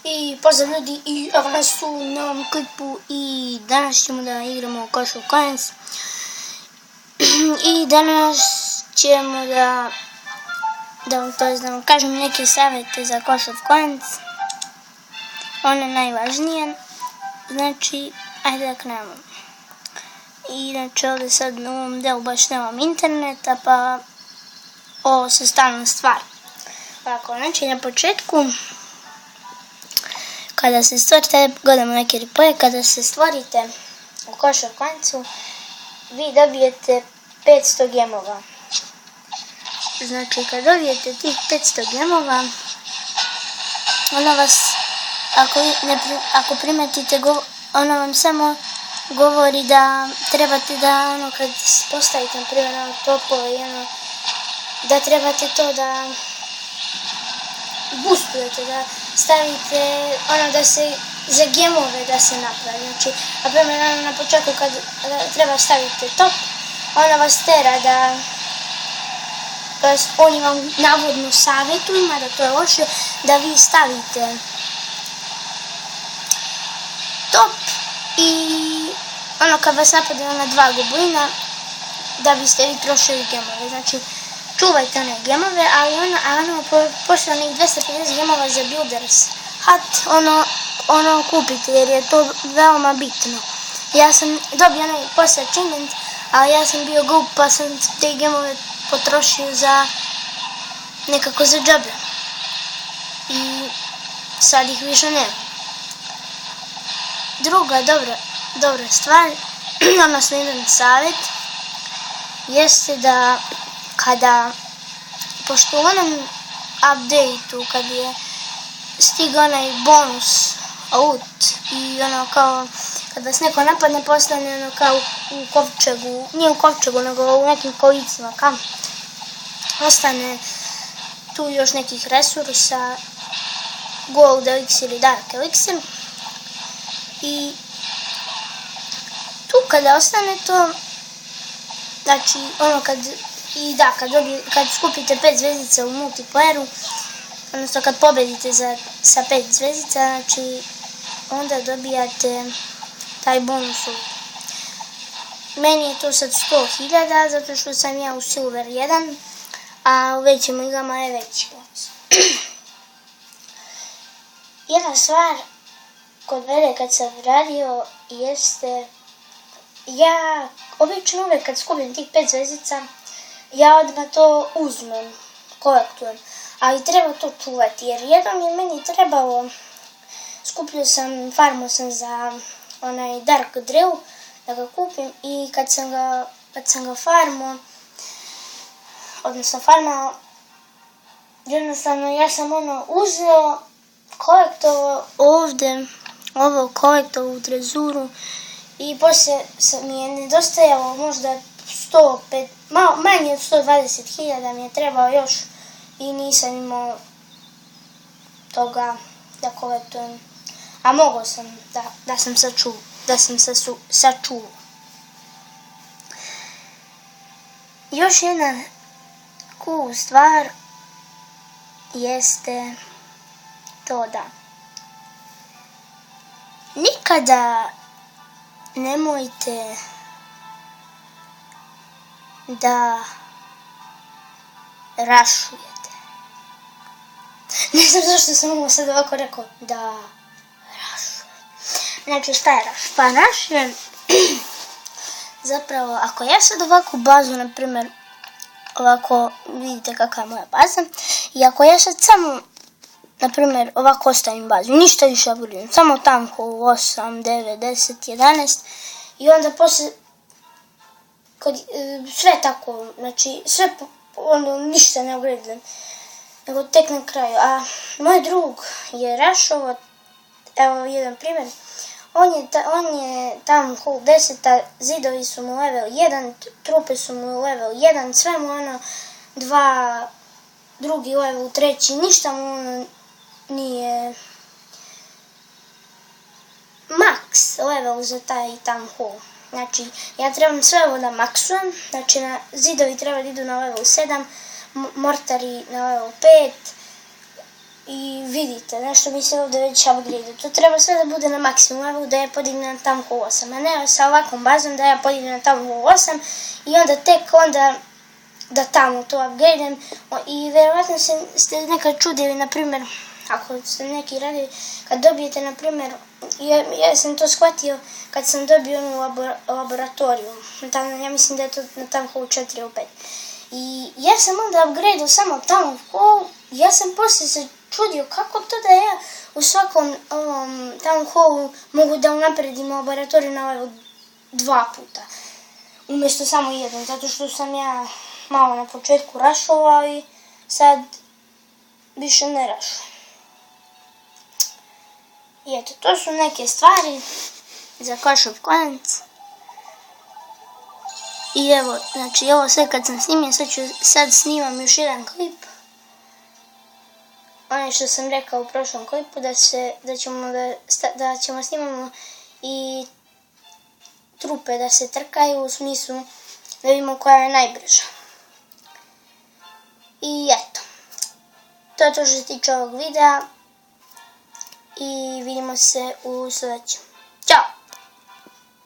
I pozdrav ljudi, i evo nas u novom klipu i danas ćemo da igramo Clash of Clans. I danas ćemo da vam kažem neke savjete za Clash of Clans. One najvažnije. Znači, ajde da krenemo. I inače ovdje sad u ovom delu baš nemam interneta, pa ovo se stalna stvar. Ovako, znači na početku, kada se stvorite, gledamo neki replay, kada se stvorite u Clash of Clansu, vi dobijete 500 gemova. Znači, kad dobijete tih 500 gemova, ono vas, ako primetite, ono vam samo govori da trebate da, kad postavite, na primjer, topove, da trebate to da boostujete, da stavite da se za gemove da se napravi. Znači, na primjer, na početku kad treba staviti top, ona vas tera da oni vam navodno savjetuju, mada to je loše, da vi stavite top i kad vas napade na 2 goblina, da biste vi trošili gemove. Znači, čuvajte one gemove, ali poslije onih 250 gemova za Builders Hut, kupite, jer je to veoma bitno. Ja sam dobio onaj poslije achievement, ali ja sam bio glup, pa sam te gemove potrošio nekako za džabe. I sad ih više nema. Druga dobra stvar, odnosno jedan savjet, jeste da pošto u onom update-u kad je stigao onaj bonus out i kad vas neko napadne postane kao u kovčegu, nije u kovčegu nego u nekim kolicima, ostane tu još nekih resursa, gold elixir ili dark elixir, i tu kada ostane to, znači kad skupite 5 zvezdica u multiplayeru, odnosno kad pobedite sa 5 zvezdica, znači onda dobijate taj bonus. Meni je to sad 100.000, zato što sam ja u Silver 1, a u većim igama je veći bonus. Jedna stvar kod mene kad sam radio jeste, ja obično uvek kad skupim tih 5 zvezdica, ja odmah to uzmem, kolektujem, ali treba to čuvati, jer jednom je meni trebalo, farmao sam za onaj Dark Drill da ga kupim, i kad sam ga farmao, jednostavno ja sam uzeo, kolektovao ovdje, ovo kolektovao u trezuru, i poslije mi je nedostajalo možda 105, manje od 120.000 mi je trebao još, i nisam imao toga da kolektujem. A mogao sam da sam sačuvao. Još jedna cool stvar jeste to da nikada nemojte da rašujete. Ne znam zašto sam ovo sad ovako rekao, da rašujete. Znači, šta je raš? Pa raš je zapravo, ako ja sad ovakvu bazu, na primjer, ovako, vidite kakva je moja baza, i ako ja sad samo, na primjer, ovako ostavim bazu, ništa više abuliram, samo tanko 8, 9, 10, 11, i onda poslije, sve tako, znači, sve, ništa ne ugradam, nego tek na kraju. A moj drug je rašovo, evo jedan primjer, on je tamo hold 10, zidovi su mu level 1, trupe su mu level 1, sve mu 2, drugi level, treći, ništa mu nije max level za taj tam hall. Znači, ja trebam sve ovo da maksujem, znači zidovi treba da idu na level 7, mortari na level 5, I vidite, nešto mi se ovdje već upgrade. To treba sve da bude na maksimum, evo da je podignem na tamku 8, a ne sa ovakvom bazom da ja podignem na tamku 8 i onda tek onda da tamo to upgradem. I vjerovatno ste nekad čudili, na primjer, ako ste neki radili, kad dobijete, na primjer, ja sam to shvatio kad sam dobio onu laboratoriju, ja mislim da je to na tamku 4 ili 5. I ja sam onda upgradeao samo tamo ja sam poslije se čudio kako to da ja u svakom town hallu mogu da unapredim laboratoriju na level 2 puta. Umjesto samo jedan, zato što sam ja malo na početku rašovao i sad više ne rašujem. I eto, to su neke stvari za Clash of Clans. I evo, znači ovo sve kad sam snimio, sad snimam još jedan klip. Ono što sam rekao u prošlom klipu, da ćemo snimamo i trupe da se trkaju, u smislu da vidimo koja je najbrža. I eto, to je to što se tiče ovog videa i vidimo se u sljedećem. Ćao!